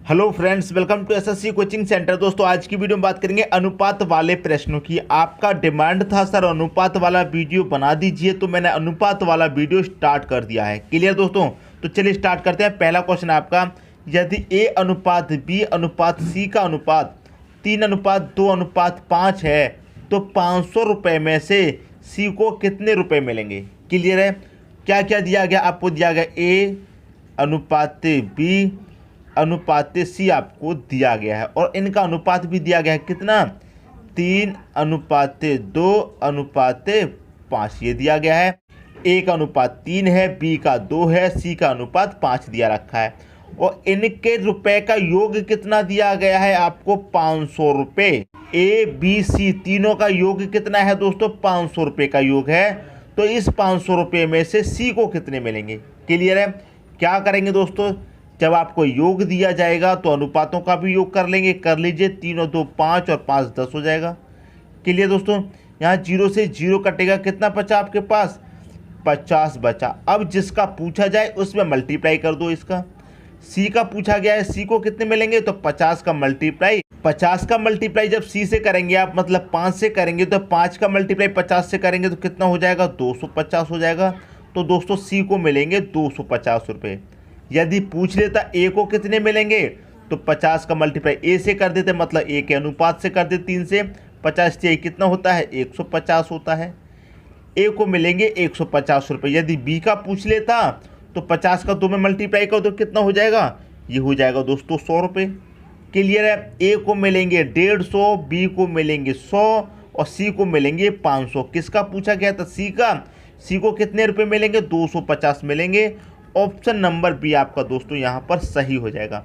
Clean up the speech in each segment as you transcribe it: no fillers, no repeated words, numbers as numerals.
Hello friends, welcome to SSC coaching centre. दोस्तों, आज की वीडियो में बात करेंगे अनुपात वाले प्रश्नों की। आपका डिमांड था सर अनुपात वाला वीडियो बना दीजिए, तो मैंने अनुपात वाला वीडियो स्टार्ट कर दिया है। क्लियर दोस्तों? तो चलिए स्टार्ट करते हैं। पहला क्वेश्चन आपका, यदि ए अनुपात बी अनुपात सी का अनुपात 3:2:5 है तो 500 रुपये में से सी को कितने रुपए मिलेंगे? क्लियर है? क्या क्या दिया गया आपको? दिया गया ए अनुपात बी अनुपात सी आपको दिया गया है, और इनका अनुपात भी दिया गया है। कितना? 3:2:5 ये दिया गया है। ए का अनुपात 3 है, बी का 2 है, सी का अनुपात 5 दिया रखा है, और इनके रुपए का योग कितना दिया गया है आपको? 500 रुपये। ए बी सी तीनों का योग कितना है दोस्तों? 500 रुपये का योग है। तो इस 500 रुपये में से सी को कितने मिलेंगे? क्लियर है? क्या करेंगे दोस्तों, जब आपको योग दिया जाएगा तो अनुपातों का भी योग कर लेंगे। कर लीजिए, 3 और 2 5 और 5 10 हो जाएगा। क्लियर दोस्तों? यहाँ 0 से 0 कटेगा, कितना बचा आपके पास? 50 बचा। अब जिसका पूछा जाए उसमें मल्टीप्लाई कर दो इसका। सी का पूछा गया है, सी को कितने मिलेंगे? तो 50 का मल्टीप्लाई जब सी से करेंगे आप, मतलब 5 से करेंगे, तो 5 का मल्टीप्लाई 50 से करेंगे तो कितना हो जाएगा? 250 हो जाएगा। तो दोस्तों सी को मिलेंगे 250 रुपये। यदि पूछ लेता ए को कितने मिलेंगे, तो 50 का मल्टीप्लाई ए से कर देते, मतलब ए के अनुपात से कर देते। 3 से 50 से कितना होता है? 150 होता है। ए को मिलेंगे 150 रुपये। यदि बी का पूछ लेता तो 50 का 2 में मल्टीप्लाई कर दो, कितना हो जाएगा? ये हो जाएगा दोस्तों 100 रुपये। क्लियर है? ए को मिलेंगे 150, बी को मिलेंगे 100 और सी को मिलेंगे 500। किसका पूछा गया था? सी का। सी को कितने रुपये मिलेंगे? 250 मिलेंगे। ऑप्शन नंबर बी आपका दोस्तों यहाँ पर सही हो जाएगा।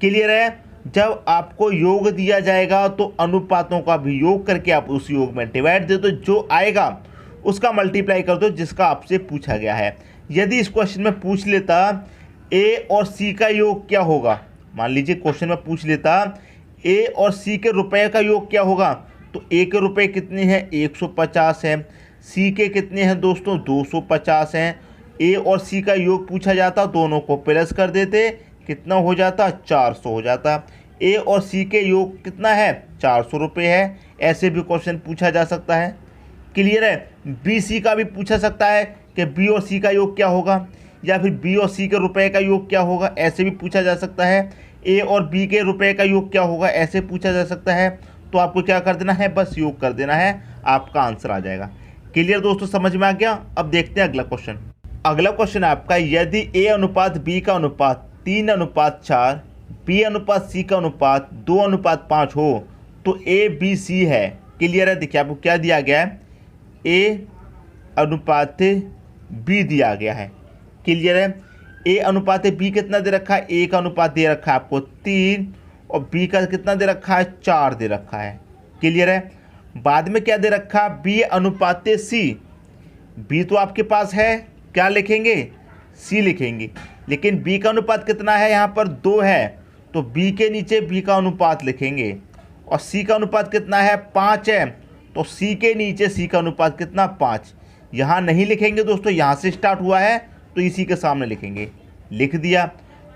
क्लियर है? जब आपको योग दिया जाएगा तो अनुपातों का भी योग करके आप उस योग में डिवाइड दे दो, जो आएगा उसका मल्टीप्लाई कर दो जिसका आपसे पूछा गया है। यदि इस क्वेश्चन में पूछ लेता ए और सी का योग क्या होगा, मान लीजिए क्वेश्चन में पूछ लेता ए और सी के रुपए का योग क्या होगा, तो ए के रुपए कितने हैं? 150 है। सी के कितने हैं दोस्तों? 250 हैं। ए और सी का योग पूछा जाता, दोनों को प्लस कर देते, कितना हो जाता? 400 हो जाता। ए और सी के योग कितना है? 400 रुपये है। ऐसे भी क्वेश्चन पूछा जा सकता है। क्लियर है? बी सी का भी पूछा सकता है कि बी और सी का योग क्या होगा, या फिर बी और सी के रुपए का योग क्या होगा, ऐसे भी पूछा जा सकता है। ए और बी के रुपए का योग क्या होगा, ऐसे पूछा जा सकता है। तो आपको क्या कर देना है? बस योग कर देना है, आपका आंसर आ जाएगा। क्लियर दोस्तों? समझ में आ गया? अब देखते हैं अगला क्वेश्चन। अगला क्वेश्चन आपका, यदि ए अनुपात बी का अनुपात 3:4, बी अनुपात सी का अनुपात 2:5 हो तो ए बी सी है। क्लियर है? देखिए आपको क्या दिया गया है? ए अनुपात बी दिया गया है। क्लियर है? ए अनुपात बी कितना दे रखा है? ए का अनुपात दे रखा है आपको 3 और बी का कितना दे रखा है? 4 दे रखा है। क्लियर है? बाद में क्या दे रखा? बी अनुपात सी। बी तो आपके पास है, क्या लिखेंगे? सी लिखेंगे। लेकिन बी का अनुपात कितना है? यहाँ पर 2 है, तो बी के नीचे बी का अनुपात लिखेंगे। और सी का अनुपात कितना है? 5 है, तो सी के नीचे सी का अनुपात कितना? 5। यहाँ नहीं लिखेंगे दोस्तों, यहाँ से स्टार्ट हुआ है तो इसी के सामने लिखेंगे। लिख दिया।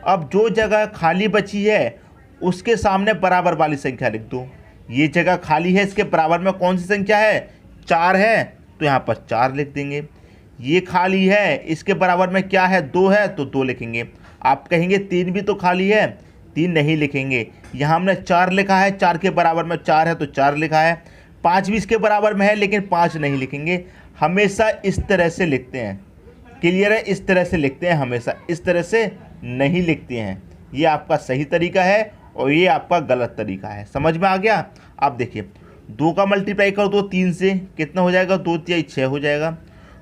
अब जो जगह खाली बची है उसके सामने बराबर वाली संख्या लिख दो। ये जगह खाली है, इसके बराबर में कौन सी संख्या है? 4 है, तो यहाँ पर 4 लिख देंगे। ये खाली है, इसके बराबर में क्या है? 2 है, तो 2 लिखेंगे। आप कहेंगे 3 भी तो खाली है, 3 नहीं लिखेंगे। यहाँ हमने 4 लिखा है, 4 के बराबर में 4 है तो 4 लिखा है। 5 भी इसके बराबर में है, लेकिन 5 नहीं लिखेंगे। हमेशा इस तरह से लिखते हैं। क्लियर है? इस तरह से लिखते हैं, हमेशा इस तरह से नहीं लिखते हैं। ये आपका सही तरीका है और ये आपका गलत तरीका है। समझ में आ गया? आप देखिए, 2 का मल्टीप्लाई कर दो 3 से, कितना हो जाएगा? 2 तिहाई 6 हो जाएगा।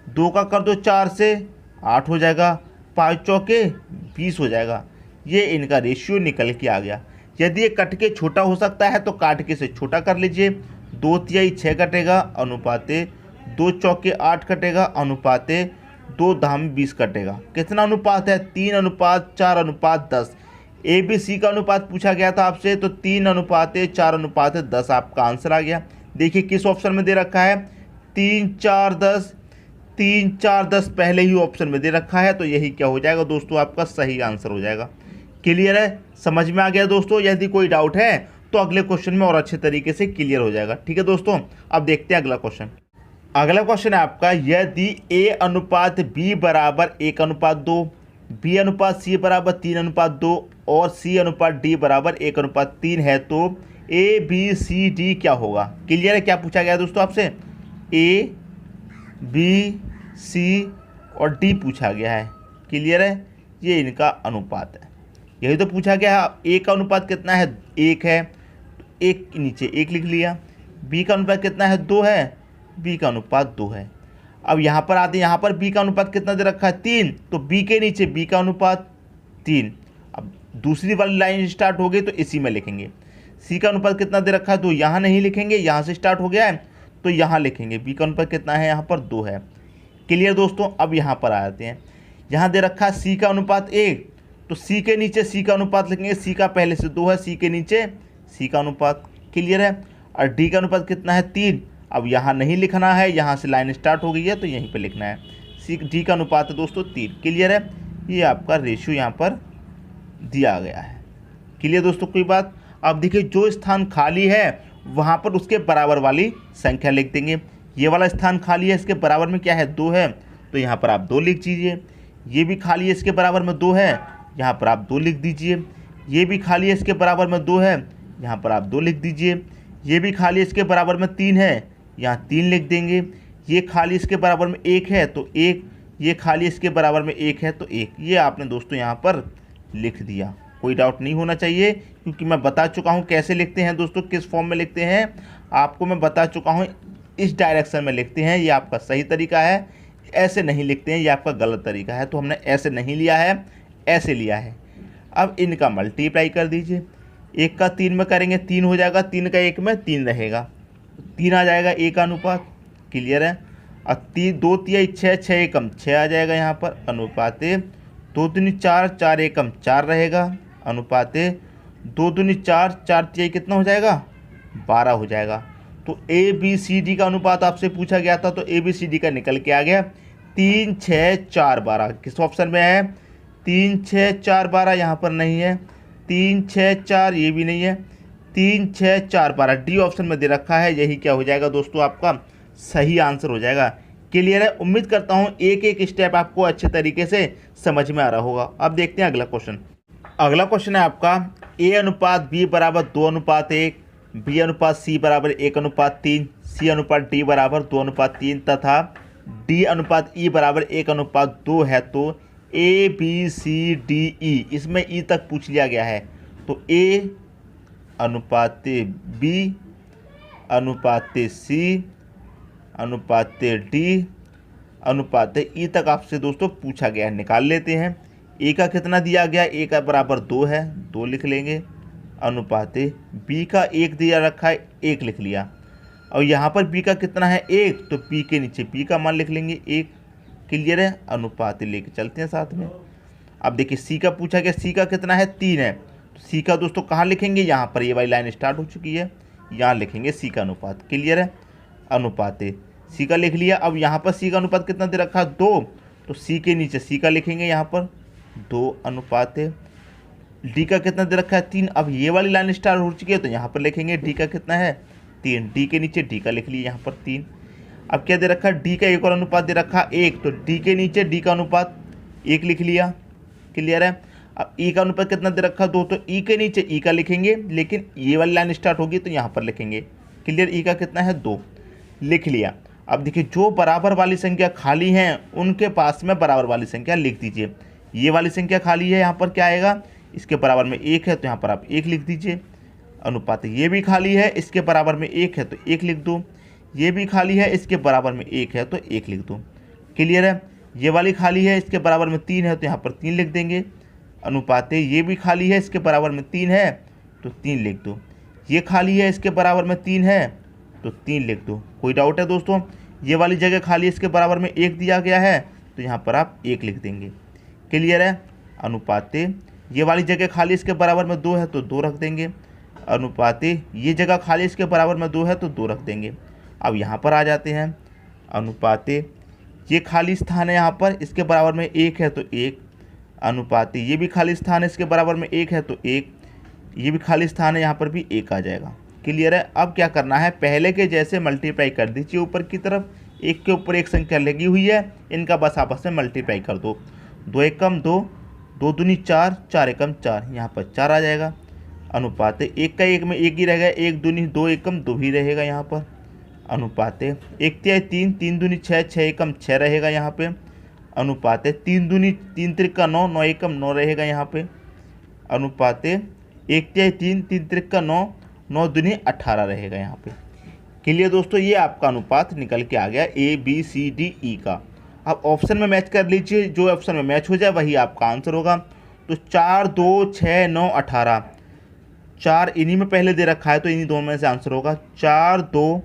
2 का कर दो 4 से, 8 हो जाएगा। 5 चौके 20 हो जाएगा। ये इनका रेशियो निकल के आ गया। यदि ये कट के छोटा हो सकता है तो काट के से छोटा कर लीजिए। 2 तिहाई 6 कटेगा, अनुपाते 2 चौके 8 कटेगा, अनुपाते 2 धाम 20 कटेगा। कितना अनुपात है? 3:4:10। ए बी सी का अनुपात पूछा गया था आपसे, तो 3:4:10 आपका आंसर आ गया। देखिए किस ऑप्शन में दे रखा है? 3 4 10। 3 4 10 पहले ही ऑप्शन में दे रखा है, तो यही क्या हो जाएगा दोस्तों? आपका सही आंसर हो जाएगा। क्लियर है, समझ में आ गया दोस्तों? यदि कोई डाउट है तो अगले क्वेश्चन में और अच्छे तरीके से क्लियर हो जाएगा। ठीक है दोस्तों, अब देखते हैं अगला क्वेश्चन। अगला क्वेश्चन है आपका, यदि A अनुपात B बराबर 1:2, B अनुपात C बराबर 3:2 और C अनुपात D बराबर 1:3 है तो A B C D क्या होगा? क्लियर है? क्या पूछा गया दोस्तों आपसे? A B C और D पूछा गया है। क्लियर है? ये इनका अनुपात है, यही तो पूछा गया है। A का अनुपात कितना है? 1 है, तो 1 के नीचे 1 लिख लिया। B का अनुपात कितना है? 2 है, B का अनुपात 2 है। अब यहाँ पर आते हैं, यहाँ पर B का अनुपात कितना दे रखा है? 3, तो B के नीचे B का अनुपात 3। अब दूसरी वाली लाइन स्टार्ट हो गई तो इसी में लिखेंगे। C का अनुपात कितना दे रखा है? तो यहाँ नहीं लिखेंगे, यहाँ से स्टार्ट हो गया है तो यहाँ लिखेंगे। B का अनुपात कितना है? यहाँ पर 2 है। क्लियर दोस्तों? अब यहाँ पर आ जाते हैं, यहाँ दे रखा है C का अनुपात 1, तो C के नीचे C का अनुपात लिखेंगे। C का पहले से 2 है, C के नीचे C का अनुपात। क्लियर है? और D का अनुपात कितना है? 3। अब यहाँ नहीं लिखना है, यहाँ से लाइन स्टार्ट हो गई है तो यहीं पे लिखना है। D का अनुपात है दोस्तों 3। क्लियर है? ये आपका रेशियो यहाँ पर दिया गया है। क्लियर दोस्तों? कोई बात? अब देखिए, जो स्थान खाली है वहाँ पर उसके बराबर वाली संख्या लिख देंगे। ये वाला स्थान खाली है, इसके बराबर में क्या है? 2 है, तो यहाँ पर आप 2 लिख दीजिए। ये भी खाली है, इसके बराबर में 2 है, यहाँ पर आप 2 लिख दीजिए। ये भी खाली है, इसके बराबर में 2 है, यहाँ पर आप 2 लिख दीजिए। ये भी खाली है, इसके बराबर में 3 है, यहाँ 3 लिख देंगे। ये खाली इसके बराबर में 1 है तो 1, ये खाली इसके बराबर में 1 है तो 1। ये आपने दोस्तों यहाँ पर लिख दिया। कोई डाउट नहीं होना चाहिए, क्योंकि मैं बता चुका हूँ कैसे लिखते हैं दोस्तों, किस फॉर्म में लिखते हैं आपको मैं बता चुका हूँ। इस डायरेक्शन में लिखते हैं, ये आपका सही तरीका है। ऐसे नहीं लिखते हैं, ये आपका गलत तरीका है। तो हमने ऐसे नहीं लिया है, ऐसे लिया है। अब इनका मल्टीप्लाई कर दीजिए। 1 का 3 में करेंगे 3 हो जाएगा, 3 का 1 में 3 रहेगा, 3 आ जाएगा A का अनुपात। क्लियर है? अब 2 3 6, 6 एकम 6 आ जाएगा यहाँ पर अनुपाते। 2 3 4, 4 एकम 4 रहेगा अनुपाते। 2 2 4, 4 3 कितना हो जाएगा? 12 हो जाएगा। तो ABCD का अनुपात आपसे पूछा गया था, तो ABCD का निकल के आ गया 3 6 4 12। किस ऑप्शन में है? 3 6 4 12, यहाँ पर नहीं है। 3 6 4, ये भी नहीं है। 3 6 4 12 डी ऑप्शन में दे रखा है। यही क्या हो जाएगा दोस्तों? आपका सही आंसर हो जाएगा। क्लियर है? उम्मीद करता हूँ एक एक स्टेप आपको अच्छे तरीके से समझ में आ रहा होगा। अब देखते हैं अगला क्वेश्चन। अगला क्वेश्चन है आपका, A अनुपात B बराबर 2:1, B अनुपात C बराबर 1:3, C अनुपात D बराबर 2:3 तथा D अनुपात E बराबर 1:2 है तो A B C D E, इसमें E तक पूछ लिया गया है। तो A अनुपात B अनुपात C अनुपात D अनुपात E तक आपसे दोस्तों पूछा गया है। निकाल लेते हैं। A का कितना दिया गया? A का बराबर 2 है, 2 लिख लेंगे। अनुपात B का 1 दिया रखा है, 1 लिख लिया। और यहाँ पर B का कितना है? 1, तो B के नीचे B का मान लिख लेंगे 1। क्लियर है? अनुपात लेके चलते हैं साथ में। अब देखिए, C का पूछा गया, C का कितना है? 3 है, तो C का दोस्तों कहाँ लिखेंगे? यहाँ पर ये वाली लाइन स्टार्ट हो चुकी है, यहाँ लिखेंगे C का अनुपात। क्लियर है? अनुपात C का लिख लिया। अब यहाँ पर C का अनुपात कितना दे रखा है? 2, तो C के नीचे C का लिखेंगे यहाँ पर 2 अनुपात। D का कितना दे रखा है? 3। अब ये वाली लाइन स्टार्ट हो चुकी है तो यहाँ पर लिखेंगे D का कितना है? 3। D के नीचे D का लिख लिया यहाँ पर 3। अब क्या दे रखा है? D का एक और अनुपात दे रखा है 1, तो D के नीचे D का अनुपात 1 लिख लिया। क्लियर है? अब E का अनुपात कितना दे रखा है? 2, तो E के नीचे E का लिखेंगे, लेकिन ये वाली लाइन स्टार्ट होगी तो यहाँ पर लिखेंगे। क्लियर? E का कितना है? 2 लिख लिया। अब देखिए, जो बराबर वाली संख्या खाली हैं उनके पास में बराबर वाली संख्या लिख दीजिए। ये वाली संख्या खाली है, यहाँ पर क्या आएगा? इसके बराबर में 1 है तो यहाँ पर आप 1 लिख दीजिए। अनुपात ये भी खाली है, इसके बराबर में 1 है तो 1 लिख दो। ये भी खाली है, इसके बराबर में 1 है तो 1 लिख दो। क्लियर है? ये वाली खाली है, इसके बराबर में 3 है तो यहाँ पर 3 लिख देंगे। अनुपात ये भी खाली है, इसके बराबर में 3 है तो 3 लिख दो। ये खाली है, इसके बराबर में 3 है तो 3 लिख दो। कोई डाउट है दोस्तों? ये वाली जगह खाली, इसके बराबर में 1 दिया गया है तो यहाँ पर आप 1 लिख देंगे। क्लियर है? अनुपात ये वाली जगह खाली, इसके बराबर में 2 है तो 2 रख देंगे। अनुपात ये जगह खाली, इसके बराबर में 2 है तो 2 रख देंगे। अब यहाँ पर आ जाते हैं। अनुपात ये खाली स्थान है, यहाँ पर इसके बराबर में 1 है तो 1। अनुपात ये भी खाली स्थान है, इसके बराबर में 1 है तो 1, ये भी खाली स्थान है, यहाँ पर भी 1 आ जाएगा। क्लियर है। अब क्या करना है, पहले के जैसे मल्टीप्लाई कर दीजिए ऊपर की तरफ, एक के ऊपर एक संख्या लगी हुई है, इनका बस आपस में मल्टीप्लाई कर दो। 2 एकम 2, 2 दूनी 4, 4 एकम 4, यहाँ पर 4 आ जाएगा। अनुपात एक का एक में एक ही रहेगा, 1 दूनी 2 एकम 2 ही रहेगा यहाँ पर। अनुपात 1 तिहाई 3, 3 दूनी 6, 6 एकम 6 रहेगा यहाँ पे। अनुपात 3 दूनी 3 त्रिका 9, 9 एकम 9 रहेगा यहाँ पे। अनुपात 1 तिहाई 3, 3 त्रिका 9, 9 दूनी 18 रहेगा यहाँ पे। क्लियर दोस्तों, ये आपका अनुपात निकल के आ गया ABCDE का। अब ऑप्शन में मैच कर लीजिए, जो ऑप्शन में मैच हो जाए वही आपका आंसर होगा। तो 4, 2, 6, 9, 18, 4 इन्हीं में पहले दे रखा है तो इन्हीं दोनों में से आंसर होगा। 4, 2,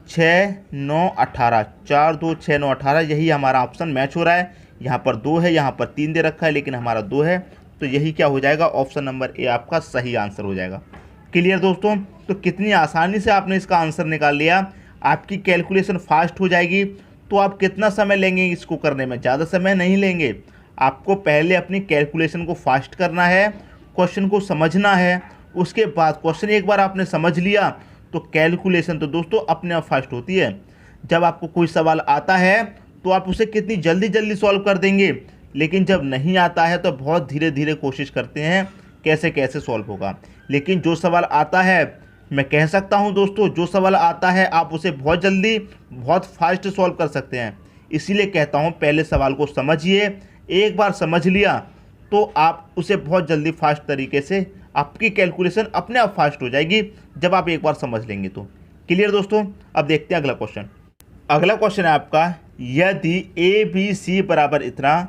6, 9, 18, 4, 2, 6, 9, 18, यही हमारा ऑप्शन मैच हो रहा है। यहाँ पर 2 है, यहाँ पर 3 दे रखा है, लेकिन हमारा 2 है, तो यही क्या हो जाएगा, ऑप्शन नंबर ए आपका सही आंसर हो जाएगा। क्लियर दोस्तों, तो कितनी आसानी से आपने इसका आंसर निकाल लिया। आपकी कैलकुलेशन फास्ट हो जाएगी। तो आप कितना समय लेंगे इसको करने में, ज़्यादा समय नहीं लेंगे। आपको पहले अपनी कैलकुलेशन को फास्ट करना है, क्वेश्चन को समझना है, उसके बाद क्वेश्चन एक बार आपने समझ लिया तो कैलकुलेशन तो दोस्तों अपने आप फास्ट होती है। जब आपको कोई सवाल आता है तो आप उसे कितनी जल्दी जल्दी सॉल्व कर देंगे, लेकिन जब नहीं आता है तो बहुत धीरे धीरे कोशिश करते हैं कैसे कैसे सॉल्व होगा। लेकिन जो सवाल आता है, मैं कह सकता हूं दोस्तों, जो सवाल आता है आप उसे बहुत जल्दी बहुत फास्ट सॉल्व कर सकते हैं। इसीलिए कहता हूं पहले सवाल को समझिए, एक बार समझ लिया तो आप उसे बहुत जल्दी फास्ट तरीके से, आपकी कैलकुलेशन अपने आप फास्ट हो जाएगी जब आप एक बार समझ लेंगे तो। क्लियर दोस्तों, अब देखते हैं अगला क्वेश्चन। अगला क्वेश्चन है आपका, यदि ABC बराबर इतना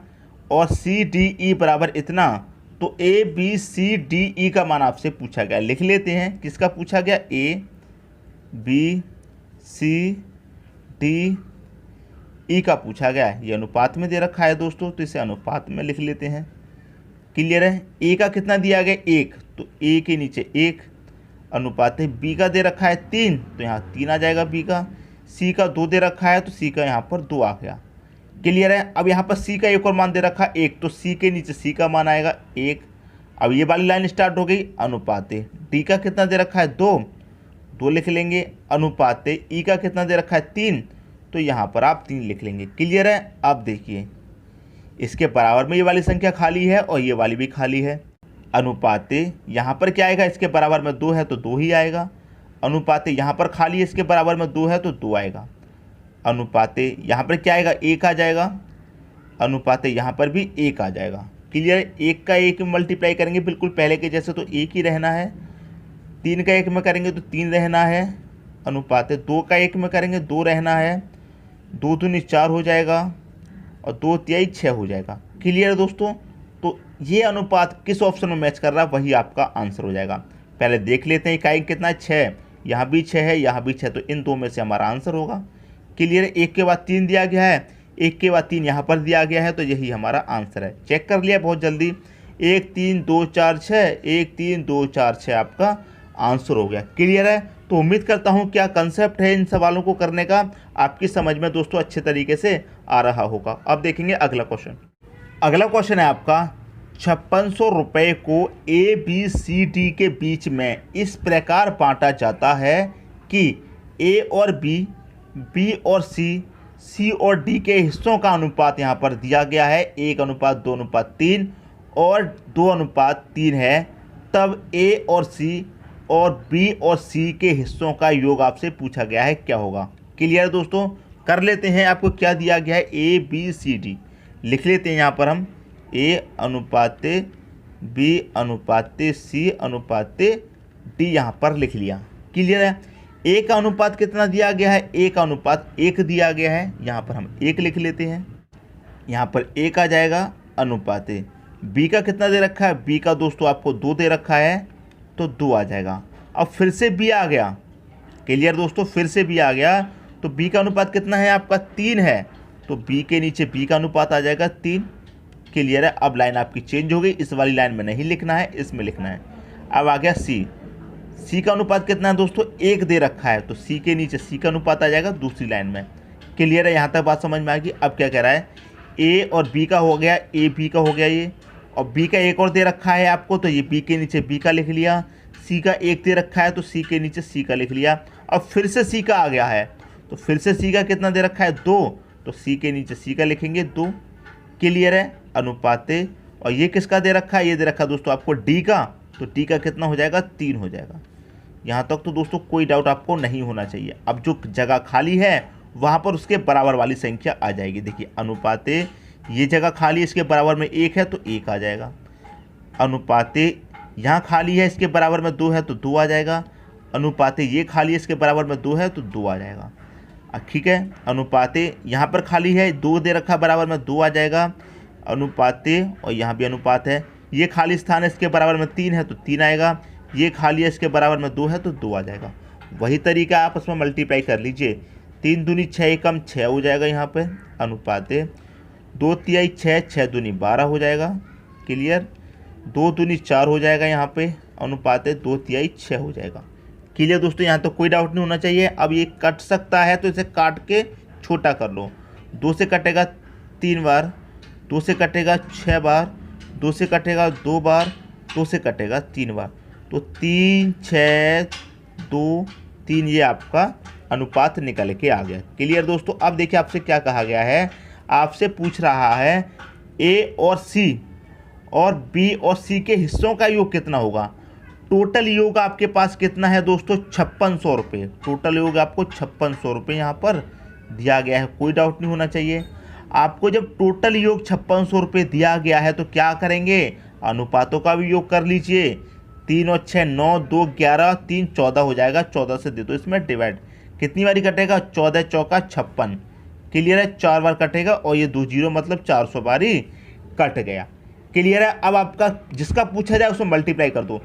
और CDE बराबर इतना तो ABCDE का मान आपसे पूछा गया। लिख लेते हैं किसका पूछा गया, ABCDE का पूछा गया है। ये अनुपात में दे रखा है दोस्तों, तो इसे अनुपात में लिख लेते हैं। क्लियर है। ए का कितना दिया गया, 1, तो ए के नीचे 1। अनुपात है बी का दे रखा है 3, तो यहाँ 3 आ जाएगा बी का। सी का 2 दे रखा है तो सी का यहाँ पर 2 आ गया। क्लियर है। अब यहाँ पर सी का एक और मान दे रखा है 1, तो सी के नीचे सी का मान आएगा 1। अब ये वाली लाइन स्टार्ट हो गई। अनुपात डी का कितना दे रखा है 2, 2 लिख लेंगे। अनुपात ई का कितना दे रखा है 3, तो यहाँ पर आप 3 लिख लेंगे। क्लियर है। अब देखिए इसके बराबर में ये वाली संख्या खाली है और ये वाली भी खाली है। अनुपात यहाँ पर क्या आएगा, इसके बराबर में 2 है तो 2 ही आएगा। अनुपात यहाँ पर खाली है, इसके बराबर में 2 है तो 2 आएगा। अनुपात यहाँ पर क्या आएगा, 1 आ जाएगा। अनुपात यहाँ पर भी 1 आ जाएगा। क्लियर। 1 का 1 में मल्टीप्लाई करेंगे बिल्कुल पहले के जैसे तो 1 ही रहना है। 3 का 1 में करेंगे तो 3 रहना है। अनुपात 2 का 1 में करेंगे 2 रहना है। 2 दूनी 4 हो जाएगा और 2 तिहाई 6 हो जाएगा। क्लियर है दोस्तों। तो ये अनुपात किस ऑप्शन में मैच कर रहा है वही आपका आंसर हो जाएगा। पहले देख लेते हैं इकाई कितना है, 6, यहाँ भी 6 है, यहाँ भी 6, तो इन दो में से हमारा आंसर होगा। क्लियर है। 1 के बाद 3 दिया गया है, 1 के बाद 3 यहाँ पर दिया गया है, तो यही हमारा आंसर है। चेक कर लिया बहुत जल्दी। 1 3 2 4 6, 1 3 2 4 6 आपका आंसर हो गया। क्लियर है। तो उम्मीद करता हूँ क्या कंसेप्ट है इन सवालों को करने का आपकी समझ में दोस्तों अच्छे तरीके से आ रहा होगा। अब देखेंगे अगला क्वेश्चन। अगला क्वेश्चन है आपका, 5600 रुपये को ABCD के बीच में इस प्रकार बांटा जाता है कि A और B और C और D के हिस्सों का अनुपात यहाँ पर दिया गया है 1:2:3 और 2:3 है। तब A और C और B और C के हिस्सों का योग आपसे पूछा गया है, क्या होगा। क्लियर है दोस्तों। कर लेते हैं, आपको क्या दिया गया है, ABCD लिख लेते हैं यहाँ पर हम, A/B/C/D यहाँ पर लिख लिया। क्लियर है। A का अनुपात कितना दिया गया है, A का अनुपात 1 दिया गया है, यहाँ पर हम 1 लिख लेते हैं। यहाँ पर 1 आ जाएगा। अनुपात B का कितना दे रखा है, B का दोस्तों आपको 2 दे रखा है तो 2 आ जाएगा। अब फिर से B आ गया। क्लियर दोस्तों, फिर से B आ गया तो B का अनुपात कितना है आपका, 3 है, तो B के नीचे B का अनुपात आ जाएगा 3। क्लियर है। अब लाइन आपकी चेंज हो गई, इस वाली लाइन में नहीं लिखना है, इसमें लिखना है। अब आ गया C का अनुपात कितना है दोस्तों, 1 दे रखा है, तो C के नीचे C का अनुपात आ जाएगा दूसरी लाइन में। क्लियर है। यहाँ तक बात समझ में आएगी। अब क्या कह रहा है, A और B का हो गया, AB का हो गया ये, और बी का एक और दे रखा है आपको, तो ये बी के नीचे बी का लिख लिया। सी का एक दे रखा है तो सी के नीचे सी का लिख लिया। अब फिर से सी का आ गया है, तो फिर से सी का कितना दे रखा है 2, तो सी के नीचे सी का लिखेंगे 2। क्लियर है, अनुपाते। और ये किसका दे रखा है, ये दे रखा है दोस्तों आपको डी का, तो डी का कितना हो जाएगा 3 हो जाएगा। यहाँ तक तो दोस्तों कोई डाउट आपको नहीं होना चाहिए। अब जो जगह खाली है वहाँ पर उसके बराबर वाली संख्या आ जाएगी। देखिए अनुपाते, ये जगह खाली है इसके बराबर में 1 है तो 1 आ जाएगा। अनुपाते यहाँ खाली है इसके बराबर में 2 है तो 2 आ जाएगा। अनुपाते ये खाली है इसके बराबर में 2 है तो 2 आ जाएगा। ठीक है, अनुपाते यहाँ पर खाली है 2 दे रखा बराबर में 2 आ जाएगा। अनुपाते, और यहाँ भी अनुपात है, ये खाली स्थान है इसके बराबर में 3 है तो 3 आएगा। ये खाली है इसके बराबर में 2 है तो 2 आ जाएगा। वही तरीका आप उसमें मल्टीप्लाई कर लीजिए। 3 दूनी 6 एकम 6 हो जाएगा यहाँ पे। अनुपाते 2 तिहाई 6, 6 दूनी 12 हो जाएगा। क्लियर, 2 दूनी 4 हो जाएगा यहाँ पे। अनुपाते 2 तिहाई 6 हो जाएगा। क्लियर दोस्तों, यहाँ तो कोई डाउट नहीं होना चाहिए। अब ये कट सकता है तो इसे काट के छोटा कर लो। 2 से कटेगा 3 बार, 2 से कटेगा 6 बार, 2 से कटेगा 2 बार, 2 से कटेगा 3 बार, तो 3 6 2 3 ये आपका अनुपात निकल के आ गया। क्लियर दोस्तों, अब देखिए आपसे क्या कहा गया है। आपसे पूछ रहा है ए और सी और बी और सी के हिस्सों का योग कितना होगा। टोटल योग आपके पास कितना है दोस्तों 5600 रुपये। टोटल योग आपको 5600 रुपये यहाँ पर दिया गया है, कोई डाउट नहीं होना चाहिए। आपको जब टोटल योग 5600 रुपये दिया गया है तो क्या करेंगे, अनुपातों का भी योग कर लीजिए। 3 और 6 9, 2 11, 3 14 हो जाएगा। 14 से दे दो इसमें डिवाइड, कितनी बारी कटेगा 14 चौका 56। क्लियर है, 4 बार कटेगा और ये 2 जीरो मतलब 400 बारी कट गया। क्लियर है, अब आपका जिसका पूछा जाए उसमें मल्टीप्लाई कर दो।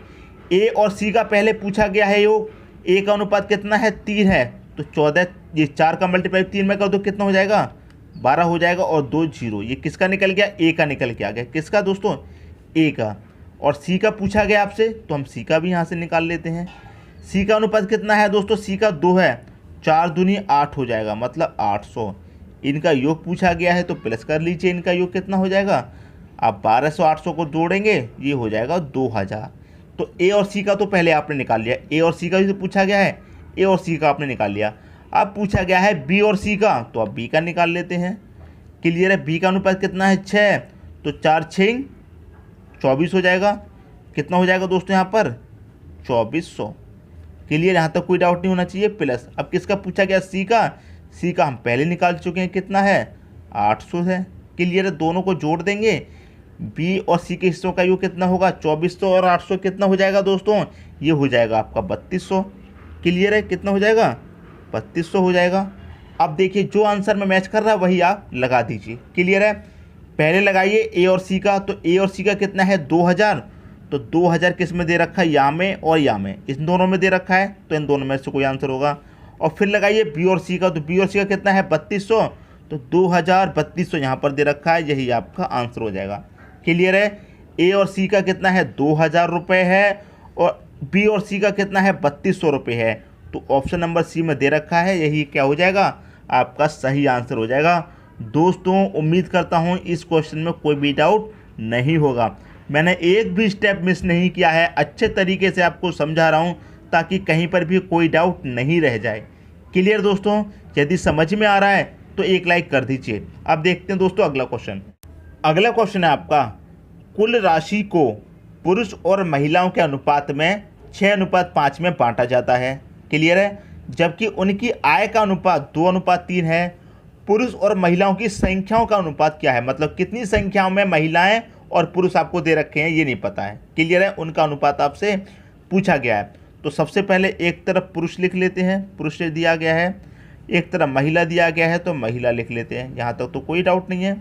ए और सी का पहले पूछा गया है योग, ए का अनुपात कितना है 3 है, तो 14 ये 4 का मल्टीप्लाई 3 में कर दो, कितना हो जाएगा 12 हो जाएगा। और 2 जीरो ये किसका निकल गया, ए का निकल के आ गया। किसका दोस्तों, ए का। और सी का पूछा गया आपसे तो हम सी का भी यहाँ से निकाल लेते हैं। सी का अनुपात कितना है दोस्तों, सी का 2 है, 4 दूनी 8 हो जाएगा मतलब 800। इनका योग पूछा गया है तो प्लस कर लीजिए, इनका योग कितना हो जाएगा। आप 1200 800 को जोड़ेंगे ये हो जाएगा 2000। तो ए और सी का तो पहले आपने निकाल लिया, ए और सी का भी तो पूछा गया है, ए और सी का आपने निकाल लिया। अब पूछा गया है बी और सी का, तो अब बी का निकाल लेते हैं। क्लियर है, बी का अनुपात कितना है 6, तो 4 6 24 हो जाएगा। कितना हो जाएगा दोस्तों यहाँ पर 2400। क्लियर, यहाँ तक कोई डाउट नहीं होना चाहिए। प्लस अब किसका पूछा गया, सी का। सी का हम पहले निकाल चुके हैं, कितना है 800 है। क्लियर है, दोनों को जोड़ देंगे। बी और सी के हिस्सों का योग कितना होगा 2400 और 800 कितना हो जाएगा दोस्तों, ये हो जाएगा आपका 3200। क्लियर है, कितना हो जाएगा 3200 हो जाएगा। अब देखिए जो आंसर में मैच कर रहा है वही आप लगा दीजिए। क्लियर है, पहले लगाइए ए और सी का, तो ए और सी का कितना है 2000, तो 2000 किस में दे रखा है, या में और या में, इन दोनों में दे रखा है, तो इन दोनों में से कोई आंसर होगा। और फिर लगाइए बी और सी का, तो बी और सी का कितना है 3200, तो 2000 3200 यहाँ पर दे रखा है, यही आपका आंसर हो जाएगा। क्लियर है, ए और सी का कितना है 2000 रुपये है और बी और सी का कितना है 3200 रुपये है, तो ऑप्शन नंबर सी में दे रखा है, यही क्या हो जाएगा आपका सही आंसर हो जाएगा। दोस्तों उम्मीद करता हूँ इस क्वेश्चन में कोई भी डाउट नहीं होगा। मैंने एक भी स्टेप मिस नहीं किया है, अच्छे तरीके से आपको समझा रहा हूँ ताकि कहीं पर भी कोई डाउट नहीं रह जाए। क्लियर दोस्तों, यदि समझ में आ रहा है तो एक लाइक कर दीजिए। अब देखते हैं दोस्तों अगला क्वेश्चन। अगला क्वेश्चन है आपका, कुल राशि को पुरुष और महिलाओं के अनुपात में 6:5 में बांटा जाता है। क्लियर है, जबकि उनकी आय का अनुपात 2:3 है। पुरुष और महिलाओं की संख्याओं का अनुपात क्या है, मतलब कितनी संख्याओं में महिलाएं और पुरुष आपको दे रखे हैं ये नहीं पता है। क्लियर है, उनका अनुपात आपसे पूछा गया है। तो सबसे पहले एक तरफ पुरुष लिख लेते हैं, पुरुष दिया गया है, एक तरफ महिला दिया गया है तो महिला लिख लेते हैं। यहाँ तक तो कोई डाउट नहीं है।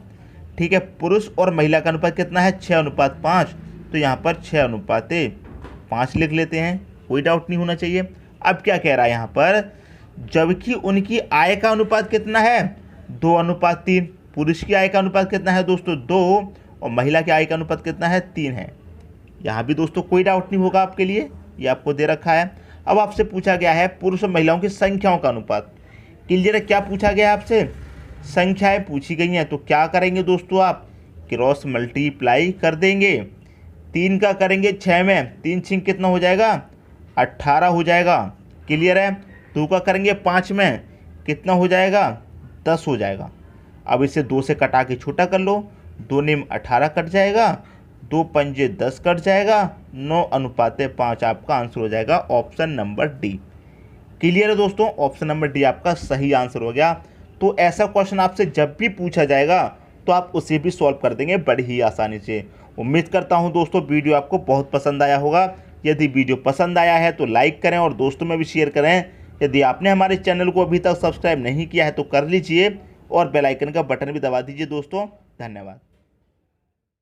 ठीक है, पुरुष और महिला का अनुपात कितना है 6:5, तो यहाँ पर 6:5 लिख लेते हैं, कोई डाउट नहीं होना चाहिए। अब क्या कह रहा है यहाँ पर, जबकि उनकी आय का अनुपात कितना है 2:3। पुरुष की आय का अनुपात कितना है दोस्तों 2 और महिला की आय का अनुपात कितना है 3 है। यहाँ भी दोस्तों कोई डाउट नहीं होगा आपके लिए, ये आपको दे रखा है। अब आपसे पूछा गया है पुरुष और महिलाओं की संख्याओं का अनुपात। क्लियर है, क्या पूछा गया है आपसे, संख्याएं पूछी गई हैं, तो क्या करेंगे दोस्तों आप, क्रॉस मल्टीप्लाई कर देंगे। 3 का करेंगे 6 में, 3 6 कितना हो जाएगा 18 हो जाएगा। क्लियर है। 2 का करेंगे 5 में, कितना हो जाएगा 10 हो जाएगा। अब इसे 2 से कटा के छोटा कर लो, 2 निम 18 कट जाएगा, 2 पंजे 10 कट जाएगा, 9:5 आपका आंसर हो जाएगा ऑप्शन नंबर डी। क्लियर है दोस्तों, ऑप्शन नंबर डी आपका सही आंसर हो गया। तो ऐसा क्वेश्चन आपसे जब भी पूछा जाएगा तो आप उसे भी सॉल्व कर देंगे बड़ी ही आसानी से। उम्मीद करता हूं दोस्तों वीडियो आपको बहुत पसंद आया होगा। यदि वीडियो पसंद आया है तो लाइक करें और दोस्तों में भी शेयर करें। यदि आपने हमारे चैनल को अभी तक सब्सक्राइब नहीं किया है तो कर लीजिए और बेल आइकन का बटन भी दबा दीजिए दोस्तों। धन्यवाद।